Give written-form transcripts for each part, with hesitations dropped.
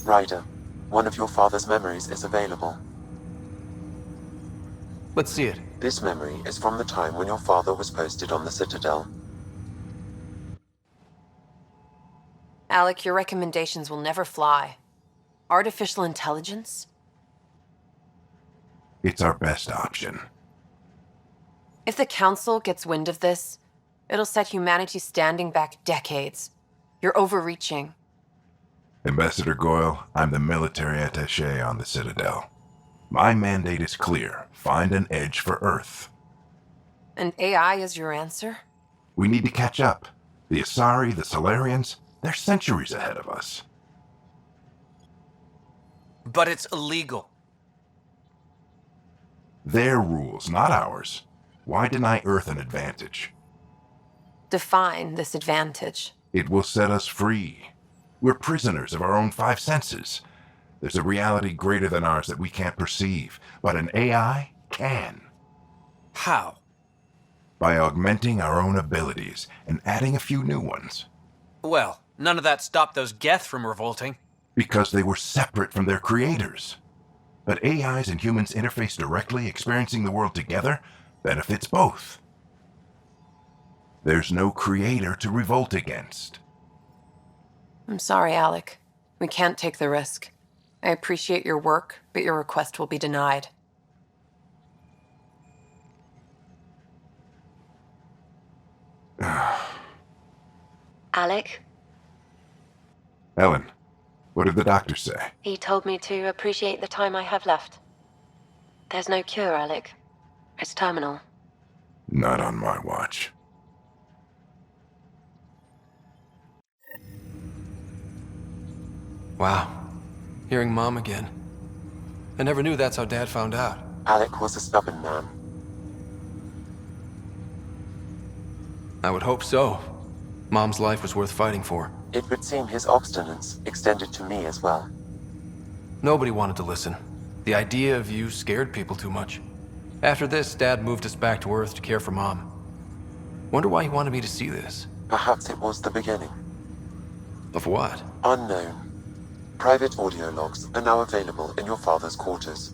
Ryder, one of your father's memories is available. Let's see it. This memory is from the time when your father was posted on the Citadel. Alec, your recommendations will never fly. Artificial intelligence? It's our best option. If the Council gets wind of this, it'll set humanity standing back decades. You're overreaching. Ambassador Goyle, I'm the military attaché on the Citadel. My mandate is clear. Find an edge for Earth. And AI is your answer? We need to catch up. The Asari, the Solarians, they're centuries ahead of us. But it's illegal. Their rules, not ours. Why deny Earth an advantage? Define this advantage. It will set us free. We're prisoners of our own five senses. There's a reality greater than ours that we can't perceive, but an AI can. How? By augmenting our own abilities and adding a few new ones. Well, none of that stopped those Geth from revolting. Because they were separate from their creators. But AIs and humans interface directly, experiencing the world together, benefits both. There's no creator to revolt against. I'm sorry, Alec. We can't take the risk. I appreciate your work, but your request will be denied. Alec? Ellen, what did the doctor say? He told me to appreciate the time I have left. There's no cure, Alec. It's terminal. Not on my watch. Wow. Hearing Mom again. I never knew that's how Dad found out. Alec was a stubborn man. I would hope so. Mom's life was worth fighting for. It would seem his obstinance extended to me as well. Nobody wanted to listen. The idea of you scared people too much. After this, Dad moved us back to Earth to care for Mom. Wonder why he wanted me to see this. Perhaps it was the beginning. Of what? Unknown. Private audio logs are now available in your father's quarters.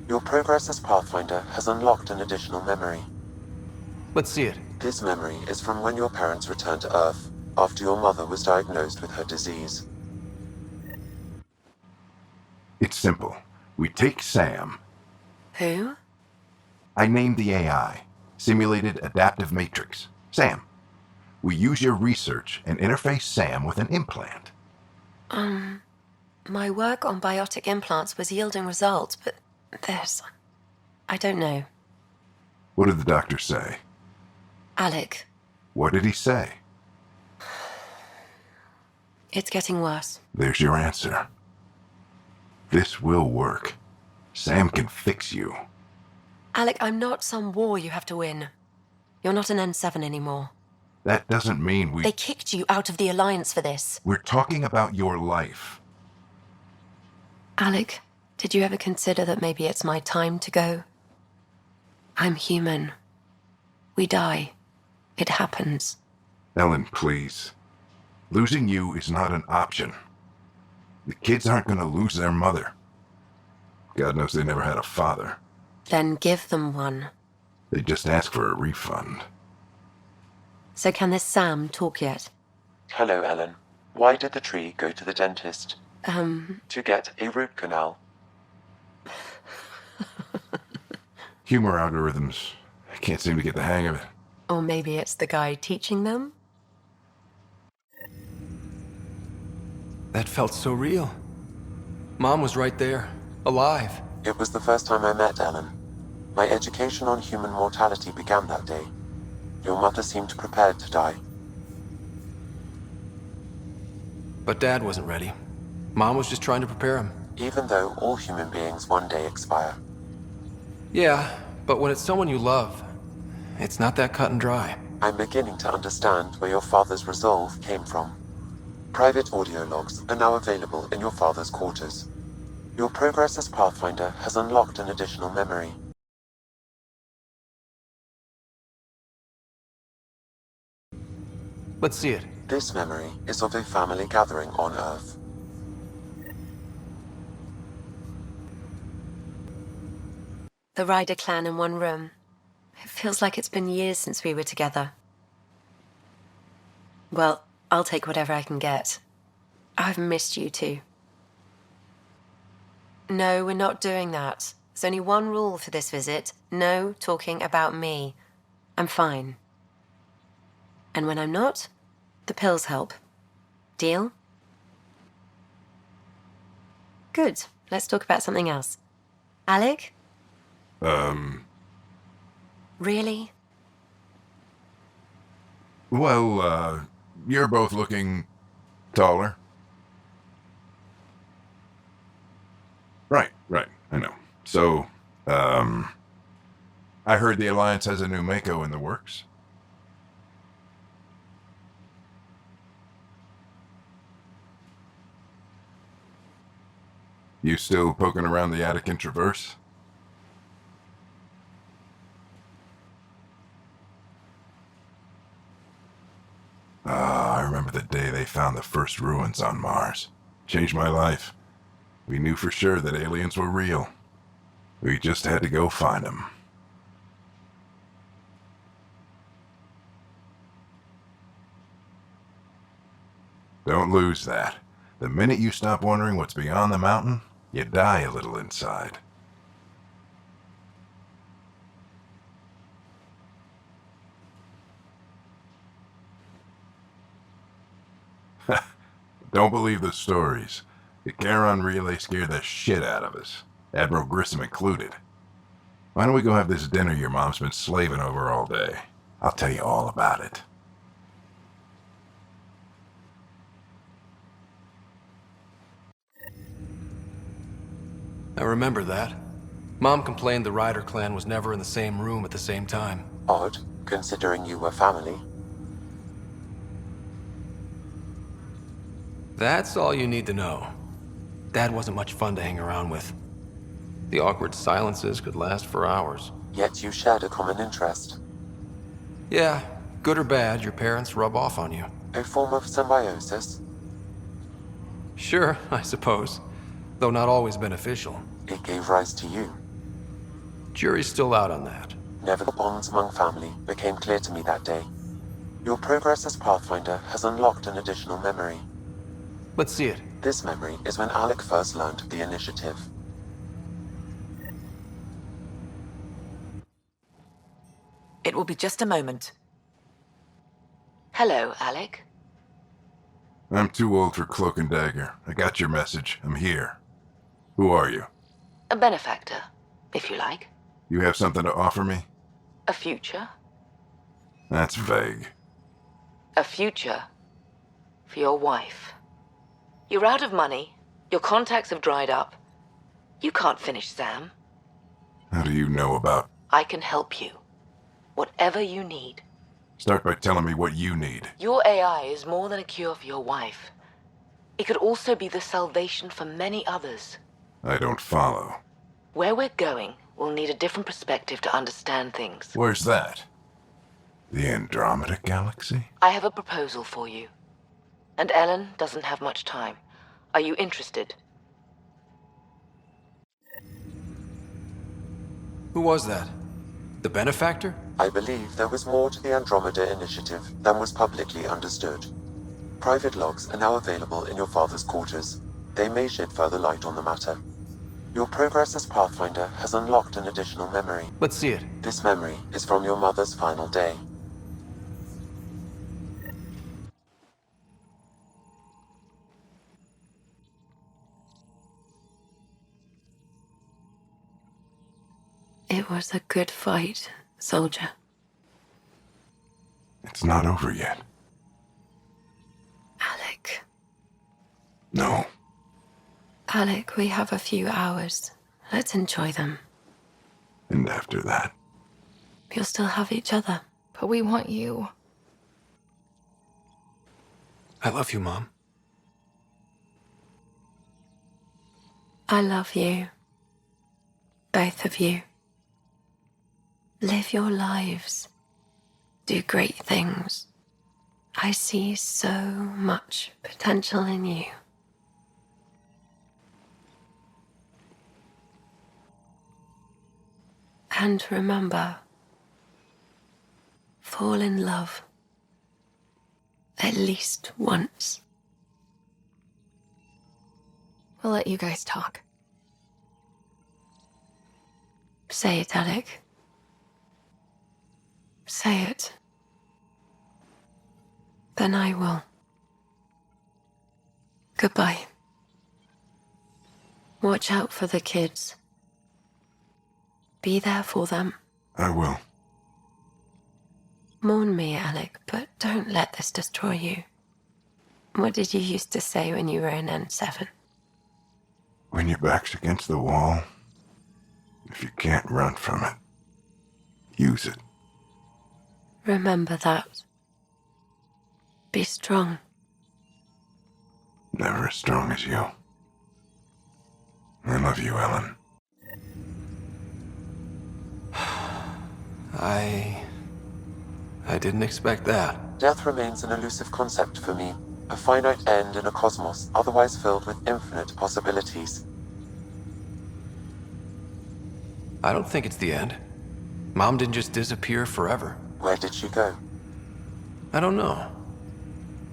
Your progress as Pathfinder has unlocked an additional memory. Let's see it. This memory is from when your parents returned to Earth, after your mother was diagnosed with her disease. It's simple. We take Sam. Who? I named the AI, Simulated Adaptive Matrix. Sam. We use your research and interface Sam with an implant. My work on biotic implants was yielding results, but this... I don't know. What did the doctor say? Alec, What did he say? it's getting worse. There's your answer. This will work. Sam can fix you. Alec, I'm not some war you have to win. You're not an N7 anymore. That doesn't mean They kicked you out of the Alliance for this. We're talking about your life. Alec, did you ever consider that maybe it's my time to go? I'm human. We die. It happens. Ellen, please. Losing you is not an option. The kids aren't going to lose their mother. God knows they never had a father. Then give them one. They just ask for a refund. So can this Sam talk yet? Hello, Ellen. Why did the tree go to the dentist? To get a root canal. Humor algorithms. I can't seem to get the hang of it. Or maybe it's the guy teaching them? That felt so real. Mom was right there, alive. It was the first time I met Ellen. My education on human mortality began that day. Your mother seemed prepared to die. But Dad wasn't ready. Mom was just trying to prepare him. Even though all human beings one day expire. Yeah, but when it's someone you love, it's not that cut and dry. I'm beginning to understand where your father's resolve came from. Private audio logs are now available in your father's quarters. Your progress as Pathfinder has unlocked an additional memory. Let's see it. This memory is of a family gathering on Earth. The Ryder clan in one room. It feels like it's been years since we were together. Well, I'll take whatever I can get. I've missed you too. No, we're not doing that. There's only one rule for this visit. No talking about me. I'm fine. And when I'm not, the pills help. Deal? Good. Let's talk about something else. Alec? Really? Well, you're both looking taller. Right, I know. So, I heard the Alliance has a new Mako in the works. You still poking around the Attic Traverse? I remember the day they found the first ruins on Mars. Changed my life. We knew for sure that aliens were real. We just had to go find them. Don't lose that. The minute you stop wondering what's beyond the mountain, you die a little inside. Don't believe the stories. The Charon relay scared the shit out of us, Admiral Grissom included. Why don't we go have this dinner your mom's been slaving over all day? I'll tell you all about it. I remember that. Mom complained the Ryder clan was never in the same room at the same time. Odd, considering you were family. That's all you need to know. Dad wasn't much fun to hang around with. The awkward silences could last for hours. Yet you shared a common interest. Yeah, good or bad, your parents rub off on you. A form of symbiosis. Sure, I suppose. Though not always beneficial. It gave rise to you. Jury's still out on that. Never the bonds among family became clear to me that day. Your progress as Pathfinder has unlocked an additional memory. Let's see it. This memory is when Alec first learned of the initiative. It will be just a moment. Hello, Alec. I'm too old for cloak and dagger. I got your message. I'm here. Who are you? A benefactor, if you like. You have something to offer me? A future. That's vague. A future for your wife. You're out of money. Your contacts have dried up. You can't finish Sam. How do you know about... I can help you. Whatever you need. Start by telling me what you need. Your AI is more than a cure for your wife. It could also be the salvation for many others. I don't follow. Where we're going, we'll need a different perspective to understand things. Where's that? The Andromeda galaxy? I have a proposal for you. And Ellen doesn't have much time. Are you interested? Who was that? The benefactor? I believe there was more to the Andromeda initiative than was publicly understood. Private logs are now available in your father's quarters. They may shed further light on the matter. Your progress as Pathfinder has unlocked an additional memory. Let's see it. This memory is from your mother's final day. It was a good fight, soldier. It's not over yet. Alec. No. Alec, we have a few hours. Let's enjoy them. And after that? We'll still have each other. But we want you. I love you, Mom. I love you. Both of you. Live your lives. Do great things. I see so much potential in you. tend to remember. Fall in love. At least once. We'll let you guys talk. Say it, Alec. Say it. Then I will. Goodbye. Watch out for the kids. Be there for them. I will. Mourn me, Alec, but don't let this destroy you. What did you used to say when you were in N7? When your back's against the wall, if you can't run from it, use it. Remember that. Be strong. Never as strong as you. I love you, Ellen. I didn't expect that. Death remains an elusive concept for me, a finite end in a cosmos otherwise filled with infinite possibilities. I don't think it's the end. Mom didn't just disappear forever. Where did she go? I don't know.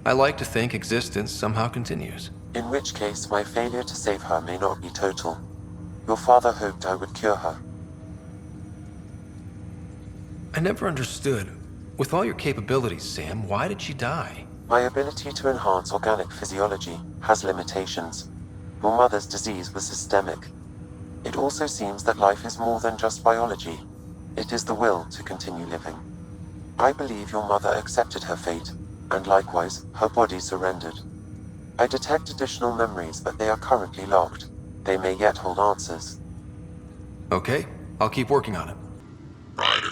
I like to think existence somehow continues. In which case, my failure to save her may not be total. Your father hoped I would cure her. I never understood. With all your capabilities, Sam, why did she die? My ability to enhance organic physiology has limitations. Your mother's disease was systemic. It also seems that life is more than just biology. It is the will to continue living. I believe your mother accepted her fate, and likewise, her body surrendered. I detect additional memories, but they are currently locked. They may yet hold answers. Okay, I'll keep working on it. Ryder,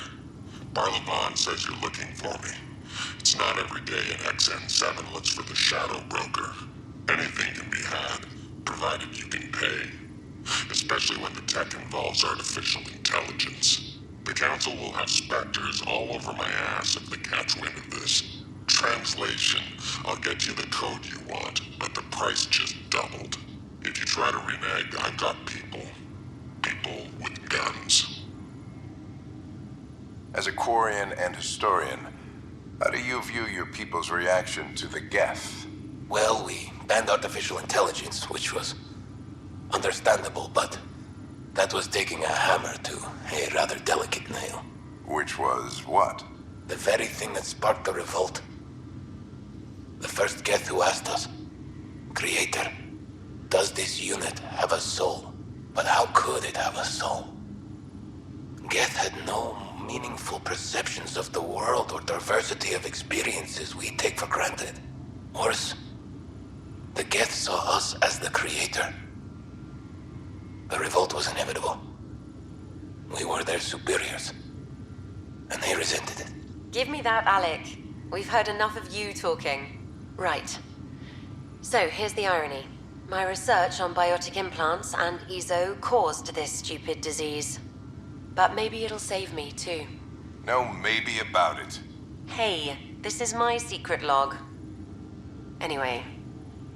Barlevon says you're looking for me. It's not every day an XN7 looks for the Shadow Broker. Anything can be had, provided you can pay. Especially when the tech involves artificial intelligence. The Council will have specters all over my ass if they catch wind of this. Translation, I'll get you the code you want, but the price just doubled. If you try to renege, I've got people. People with guns. As a Quarian and historian, how do you view your people's reaction to the Geth? Well, we banned artificial intelligence, which was understandable, but that was taking a hammer to a rather delicate nail. Which was what? The very thing that sparked the revolt. The first Geth who asked us, Creator, does this unit have a soul? But how could it have a soul? Geth had no meaningful perceptions of the world or diversity of experiences we take for granted. Worse, the Geth saw us as the Creator. The revolt was inevitable. We were their superiors, and they resented it. Give me that, Alec. We've heard enough of you talking. Right. So, here's the irony. My research on biotic implants and EZO caused this stupid disease. But maybe it'll save me, too. No maybe about it. Hey, this is my secret log. Anyway,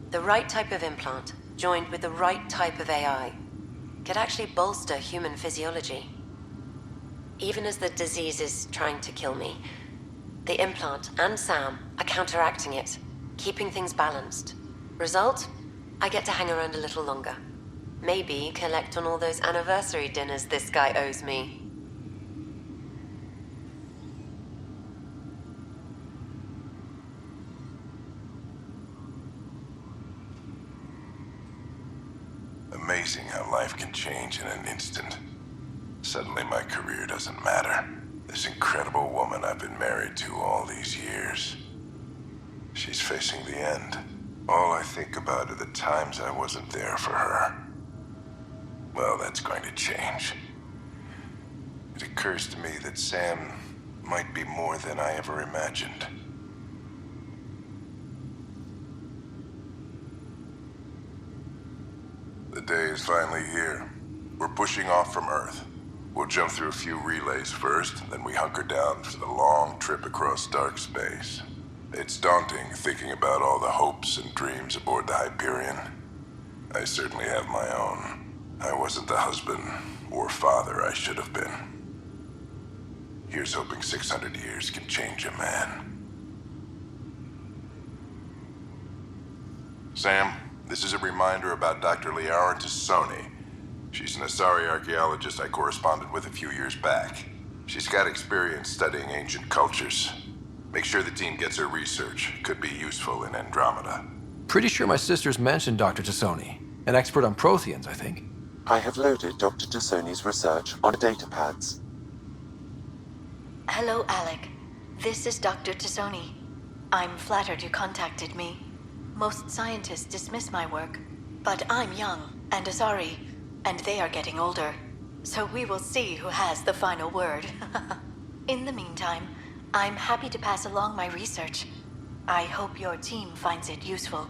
the right type of implant, joined with the right type of AI, could actually bolster human physiology. Even as the disease is trying to kill me, the implant and Sam are counteracting it, keeping things balanced. Result? I get to hang around a little longer. Maybe collect on all those anniversary dinners this guy owes me. Amazing how life can change in an instant. Suddenly my career doesn't matter. This incredible woman I've been married to all these years. She's facing the end. All I think about are the times I wasn't there for her. Well, that's going to change. It occurs to me that Sam might be more than I ever imagined. The day is finally here. We're pushing off from Earth. We'll jump through a few relays first, then we hunker down for the long trip across dark space. It's daunting thinking about all the hopes and dreams aboard the Hyperion. I certainly have my own. I wasn't the husband or father I should have been. Here's hoping 600 years can change a man. Sam, this is a reminder about Dr. Liara Tassoni. She's an Asari archaeologist I corresponded with a few years back. She's got experience studying ancient cultures. Make sure the team gets her research. Could be useful in Andromeda. Pretty sure my sisters mentioned Dr. Tassoni. An expert on Protheans, I think. I have loaded Dr. Tassoni's research on data pads. Hello, Alec. This is Dr. Tassoni. I'm flattered you contacted me. Most scientists dismiss my work, but I'm young and Asari, and they are getting older. So we will see who has the final word. In the meantime, I'm happy to pass along my research. I hope your team finds it useful.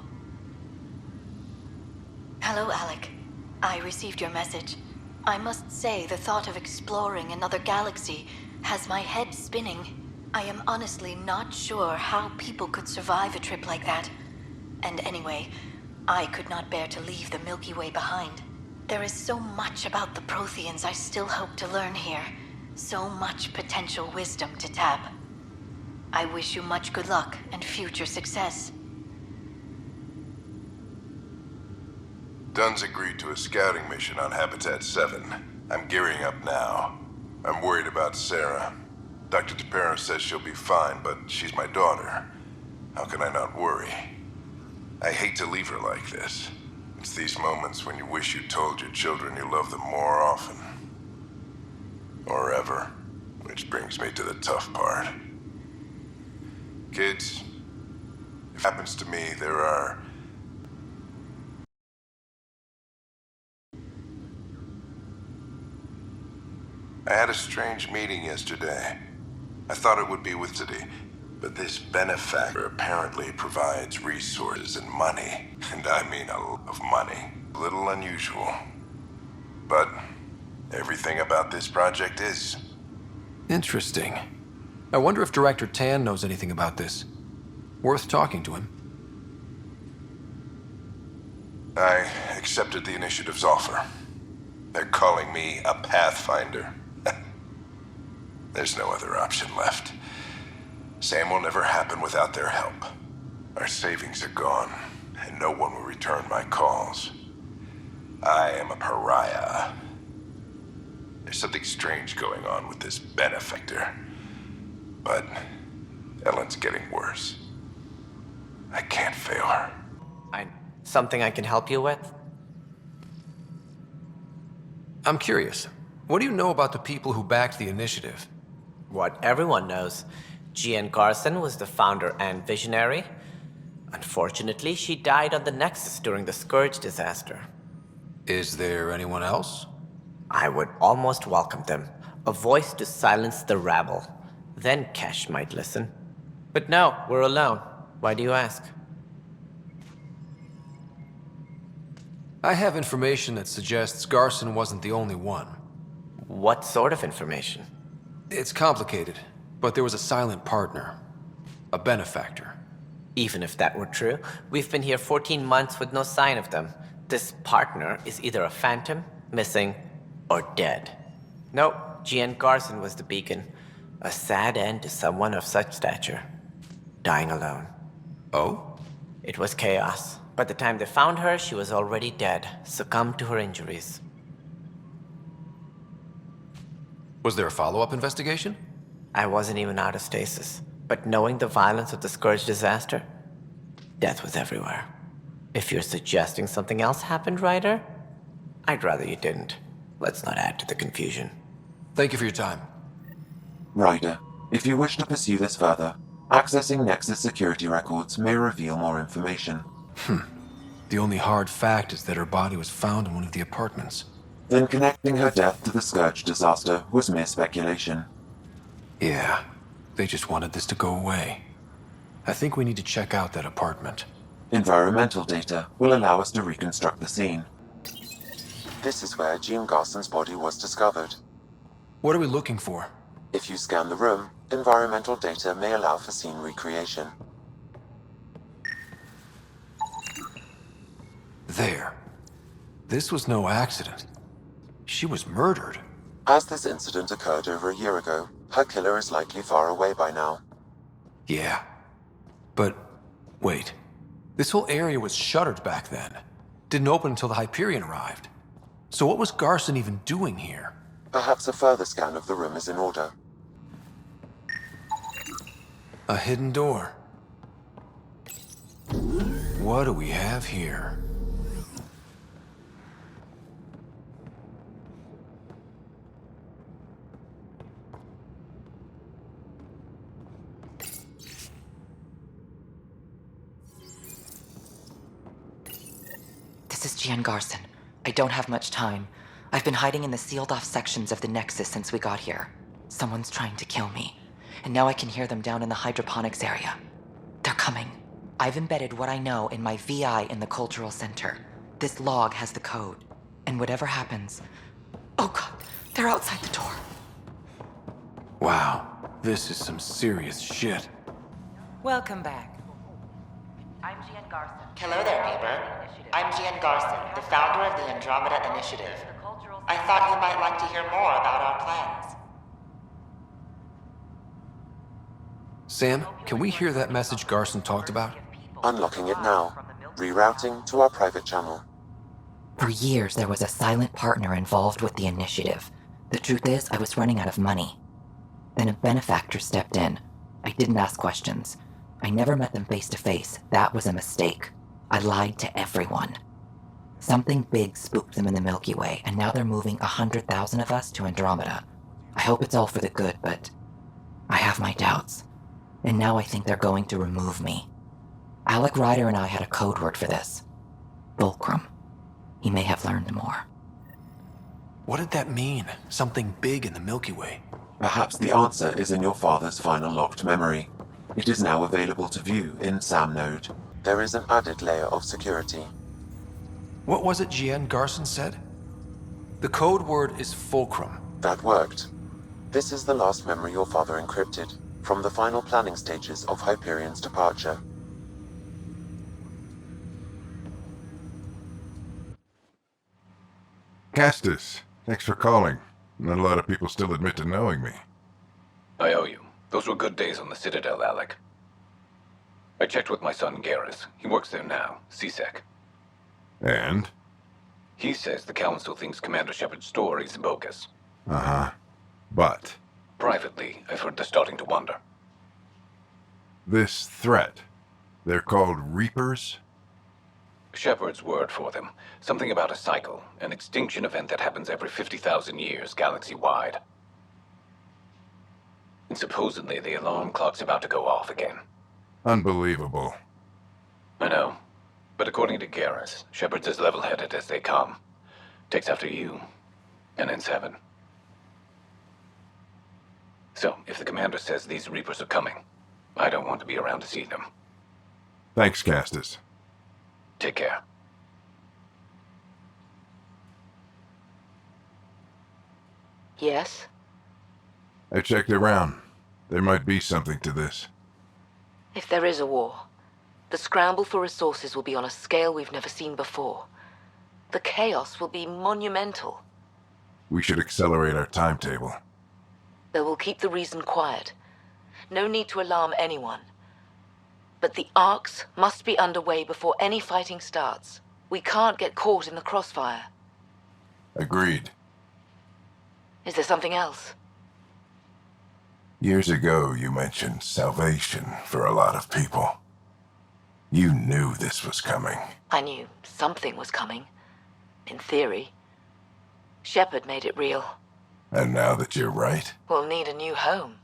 Hello, Alec. I received your message. I must say the thought of exploring another galaxy has my head spinning. I am honestly not sure how people could survive a trip like that. And anyway, I could not bear to leave the Milky Way behind. There is so much about the Protheans I still hope to learn here. So much potential wisdom to tap. I wish you much good luck and future success. Dunn's agreed to a scouting mission on Habitat 7. I'm gearing up now. I'm worried about Sarah. Dr. Tapero says she'll be fine, but she's my daughter. How can I not worry? I hate to leave her like this. It's these moments when you wish you told your children you love them more often. Or ever. Which brings me to the tough part. Kids, if it happens to me, there are... I had a strange meeting yesterday. I thought it would be with today, but this benefactor apparently provides resources and money. And I mean a lot of money. A little unusual. But everything about this project is. Interesting. I wonder if Director Tann knows anything about this. Worth talking to him. I accepted the initiative's offer. They're calling me a Pathfinder. There's no other option left. Sam will never happen without their help. Our savings are gone, and no one will return my calls. I am a pariah. There's something strange going on with this benefactor. But Ellen's getting worse. I can't fail her. Something I can help you with? I'm curious. What do you know about the people who backed the initiative? What everyone knows. Jean Garson was the founder and visionary. Unfortunately, she died on the Nexus during the Scourge disaster. Is there anyone else? I would almost welcome them. A voice to silence the rabble. Then Kesh might listen. But no, we're alone. Why do you ask? I have information that suggests Garson wasn't the only one. What sort of information? It's complicated, but there was a silent partner. A benefactor. Even if that were true, we've been here 14 months with no sign of them. This partner is either a phantom, missing, or dead. Nope, Jean Garson was the beacon. A sad end to someone of such stature. Dying alone. Oh? It was chaos. By the time they found her, she was already dead, succumbed to her injuries. Was there a follow-up investigation? I wasn't even out of stasis, but knowing the violence of the Scourge disaster, death was everywhere. If you're suggesting something else happened, Ryder, I'd rather you didn't. Let's not add to the confusion. Thank you for your time. Ryder, if you wish to pursue this further, accessing Nexus security records may reveal more information. The only hard fact is that her body was found in one of the apartments. Then connecting her death to the Scourge disaster was mere speculation. Yeah, they just wanted this to go away. I think we need to check out that apartment. Environmental data will allow us to reconstruct the scene. This is where Jean Garson's body was discovered. What are we looking for? If you scan the room, environmental data may allow for scene recreation. There. This was no accident. She was murdered. As this incident occurred over a year ago, Her killer is likely far away by now. Yeah. But, wait. This whole area was shuttered back then. Didn't open until the Hyperion arrived. So what was Garson even doing here? Perhaps a further scan of the room is in order. A hidden door. What do we have here? This is Gian Garson. I don't have much time. I've been hiding in the sealed-off sections of the Nexus since we got here. Someone's trying to kill me, and now I can hear them down in the hydroponics area. They're coming. I've embedded what I know in my VI in the Cultural Center. This log has the code, and whatever happens... Oh god, they're outside the door. Wow, this is some serious shit. Welcome back. I'm Gian Garson. Hello there, neighbor. I'm Gian Garson, the founder of the Andromeda Initiative. I thought you might like to hear more about our plans. Sam, can we hear that message Garson talked about? Unlocking it now. Rerouting to our private channel. For years, there was a silent partner involved with the initiative. The truth is, I was running out of money. Then a benefactor stepped in. I didn't ask questions. I never met them face to face. That was a mistake. I lied to everyone. Something big spooked them in the Milky Way, and now they're moving 100,000 of us to Andromeda. I hope it's all for the good, but I have my doubts. And now I think they're going to remove me. Alec Ryder and I had a code word for this. Fulcrum. He may have learned more. What did that mean? Something big in the Milky Way? Perhaps the answer is in your father's final locked memory. It is now available to view in SAM node. There is an added layer of security. What was it Gian Garson said? The code word is Fulcrum. That worked. This is the last memory your father encrypted, from the final planning stages of Hyperion's departure. Castus, thanks for calling. Not a lot of people still admit to knowing me. I owe you. Those were good days on the Citadel, Alec. I checked with my son Garrus. He works there now, CSEC. And? He says the Council thinks Commander Shepard's story is bogus. Uh-huh. But? Privately, I've heard they're starting to wonder. This threat, they're called Reapers? Shepard's word for them. Something about a cycle, an extinction event that happens every 50,000 years, galaxy-wide. And supposedly the alarm clock's about to go off again. Unbelievable. I know. But according to Garrus, Shepard's as level-headed as they come. Takes after you, and N7. So, if the commander says these Reapers are coming, I don't want to be around to see them. Thanks, Castus. Take care. Yes? I checked around. There might be something to this. If there is a war, the scramble for resources will be on a scale we've never seen before. The chaos will be monumental. We should accelerate our timetable. They will keep the reason quiet. No need to alarm anyone. But the arcs must be underway before any fighting starts. We can't get caught in the crossfire. Agreed. Is there something else? Years ago, you mentioned salvation for a lot of people. You knew this was coming. I knew something was coming. In theory. Shepard made it real. And now that you're right? We'll need a new home.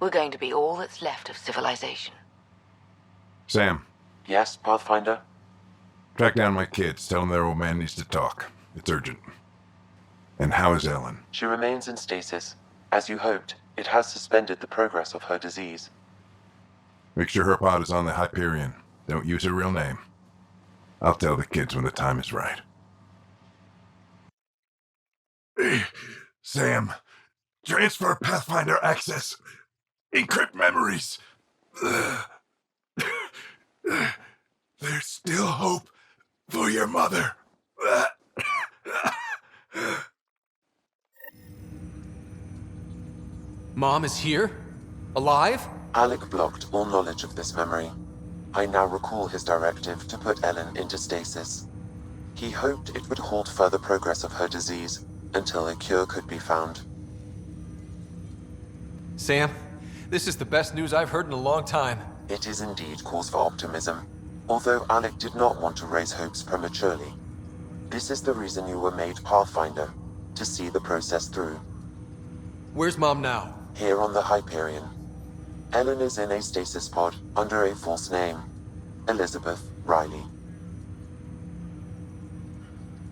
We're going to be all that's left of civilization. Sam, Yes, Pathfinder? track down my kids. Tell them their old man needs to talk. It's urgent. And how is Ellen? She remains in stasis. As you hoped, it has suspended the progress of her disease. Make sure her pod is on the Hyperion. Don't use her real name. I'll tell the kids when the time is right. Sam, transfer Pathfinder access. Encrypt memories. There's still hope for your mother. Mom is here? Alive? Alec blocked all knowledge of this memory. I now recall his directive to put Ellen into stasis. He hoped it would halt further progress of her disease until a cure could be found. Sam, this is the best news I've heard in a long time. It is indeed cause for optimism, although Alec did not want to raise hopes prematurely. This is the reason you were made Pathfinder, to see the process through. Where's Mom now? Here on the Hyperion. Ellen is in a stasis pod under a false name, Elizabeth Riley.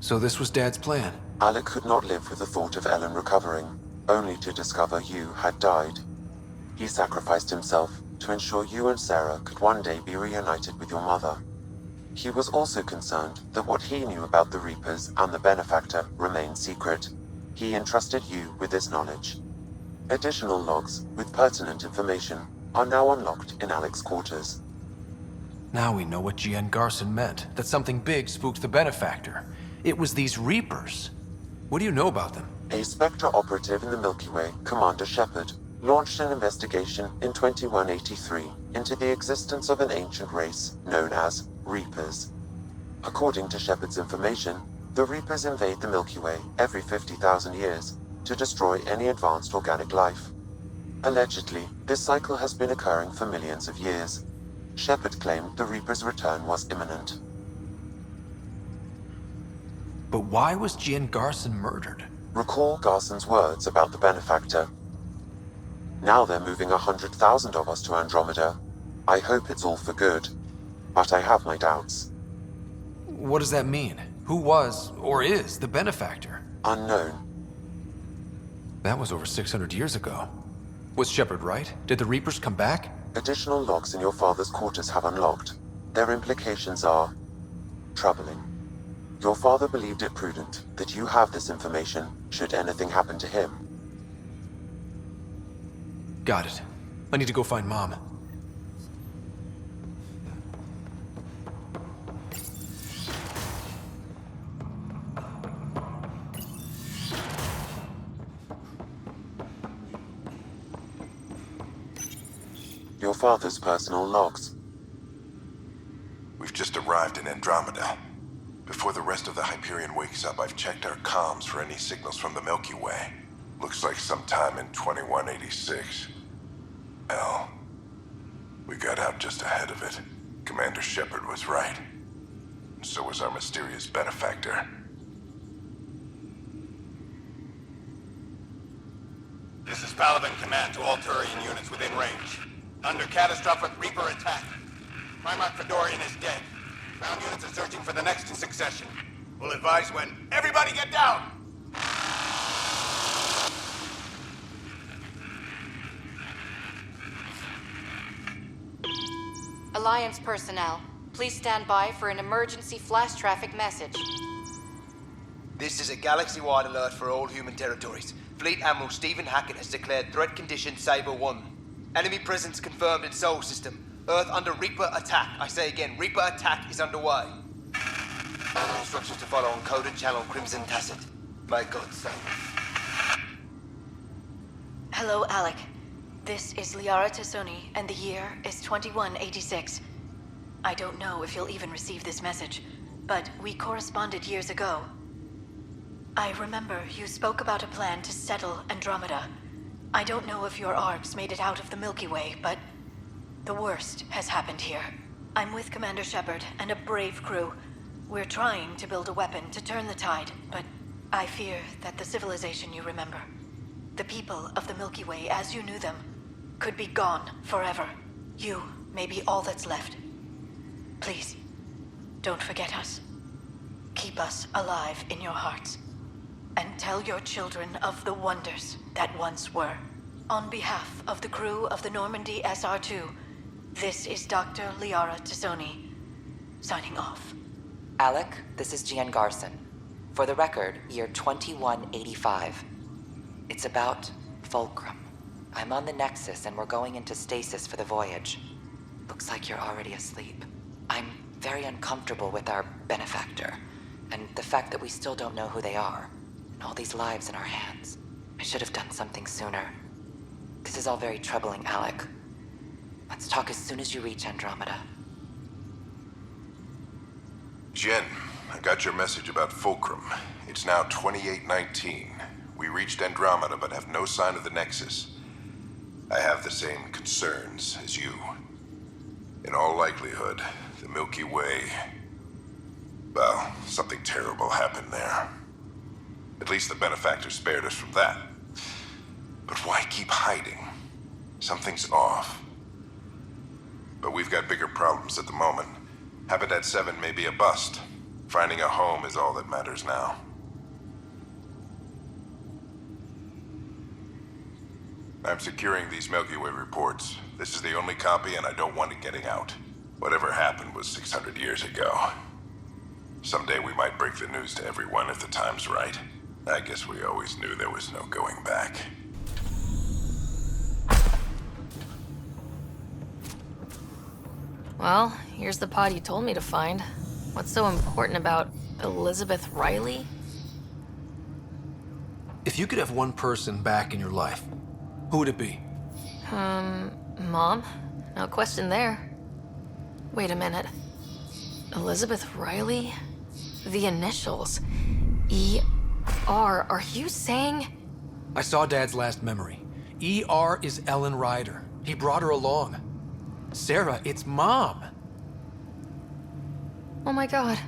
So this was Dad's plan? Alec could not live with the thought of Ellen recovering, only to discover you had died. He sacrificed himself to ensure you and Sarah could one day be reunited with your mother. He was also concerned that what he knew about the Reapers and the Benefactor remained secret. He entrusted you with this knowledge. Additional logs with pertinent information are now unlocked in Alec's quarters. Now we know what G.N. Garson meant, that something big spooked the Benefactor. It was these Reapers. What do you know about them? A Spectre operative in the Milky Way, Commander Shepard, launched an investigation in 2183 into the existence of an ancient race known as Reapers. According to Shepard's information, the Reapers invade the Milky Way every 50,000 years to destroy any advanced organic life. Allegedly, this cycle has been occurring for millions of years. Shepard claimed the Reapers' return was imminent. But why was G.N. Garson murdered? Recall Garson's words about the Benefactor. Now they're moving 100,000 of us to Andromeda. I hope it's all for good, but I have my doubts. What does that mean? Who was, or is, the Benefactor? Unknown. That was over 600 years ago. Was Shepard right? Did the Reapers come back? Additional logs in your father's quarters have unlocked. Their implications are troubling. Your father believed it prudent that you have this information should anything happen to him. Got it. I need to go find Mom. Your father's personal logs. We've just arrived in Andromeda. Before the rest of the Hyperion wakes up, I've checked our comms for any signals from the Milky Way. Looks like sometime in 2186. Hell, we got out just ahead of it. Commander Shepard was right. And so was our mysterious Benefactor. This is Paladin Command to all Turian units within range. Under catastrophic Reaper attack. Primarch Fedorian is dead. Ground units are searching for the next in succession. We'll advise when. Everybody get down! Alliance personnel, please stand by for an emergency flash traffic message. This is a galaxy-wide alert for all human territories. Fleet Admiral Stephen Hackett has declared threat condition Saber 1. Enemy presence confirmed in Sol System. Earth under Reaper attack. I say again, Reaper attack is underway. Instructions to follow on coded channel Crimson Tacit. May God save us. Hello, Alec. This is Liara Tassoni, and the year is 2186. I don't know if you'll even receive this message, but we corresponded years ago. I remember you spoke about a plan to settle Andromeda. I don't know if your arcs made it out of the Milky Way, but the worst has happened here. I'm with Commander Shepard and a brave crew. We're trying to build a weapon to turn the tide, but I fear that the civilization you remember, the people of the Milky Way as you knew them, could be gone forever. You may be all that's left. Please, don't forget us. Keep us alive in your hearts. And tell your children of the wonders that once were. On behalf of the crew of the Normandy SR-2, this is Dr. Liara Tassoni, signing off. Alec, this is G.N. Garson. For the record, year 2185. It's about Fulcrum. I'm on the Nexus and we're going into stasis for the voyage. Looks like you're already asleep. I'm very uncomfortable with our Benefactor, and the fact that we still don't know who they are, and all these lives in our hands. I should have done something sooner. This is all very troubling, Alec. Let's talk as soon as you reach Andromeda. Jen, I got your message about Fulcrum. It's now 2819. We reached Andromeda but have no sign of the Nexus. I have the same concerns as you. In all likelihood, the Milky Way... Well, something terrible happened there. At least the benefactor spared us from that. But why keep hiding? Something's off. But we've got bigger problems at the moment. Habitat 7 may be a bust. Finding a home is all that matters now. I'm securing these Milky Way reports. This is the only copy, and I don't want it getting out. Whatever happened was 600 years ago. Someday we might break the news to everyone if the time's right. I guess we always knew there was no going back. Well, here's the pod you told me to find. What's so important about Elizabeth Riley? If you could have one person back in your life, who would it be? Mom? No question there. Wait a minute. Elizabeth Riley? The initials. E.R. Are you saying? I saw Dad's last memory. E.R. is Ellen Ryder. He brought her along. Sarah, it's Mom. Oh my god.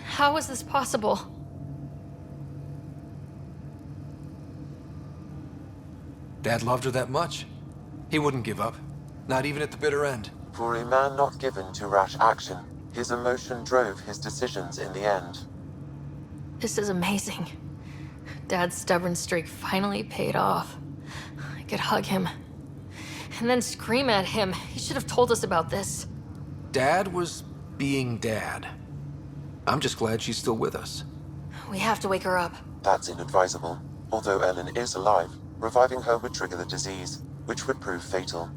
How is this possible? Dad loved her that much. He wouldn't give up. Not even at the bitter end. For a man not given to rash action, his emotion drove his decisions in the end. This is amazing. Dad's stubborn streak finally paid off. I could hug him. And then scream at him. He should have told us about this. Dad was being Dad. I'm just glad she's still with us. We have to wake her up. That's inadvisable. Although Ellen is alive, reviving her would trigger the disease, which would prove fatal.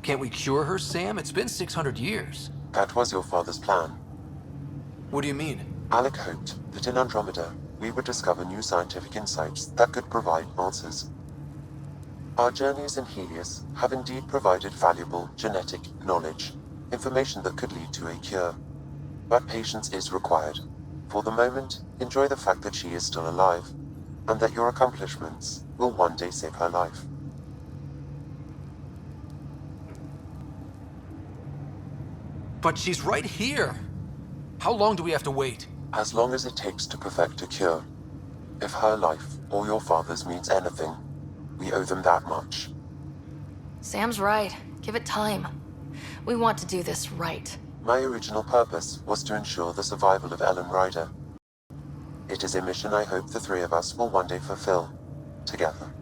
Can't we cure her, Sam? It's been 600 years. That was your father's plan. What do you mean? Alec hoped that in Andromeda, we would discover new scientific insights that could provide answers. Our journeys in Helios have indeed provided valuable genetic knowledge, information that could lead to a cure. But patience is required. For the moment, enjoy the fact that she is still alive, and that your accomplishments will one day save her life. But she's right here. How long do we have to wait? As long as it takes to perfect a cure. If her life or your father's means anything, we owe them that much. Sam's right. Give it time. We want to do this right. My original purpose was to ensure the survival of Ellen Ryder. It is a mission I hope the three of us will one day fulfill, together.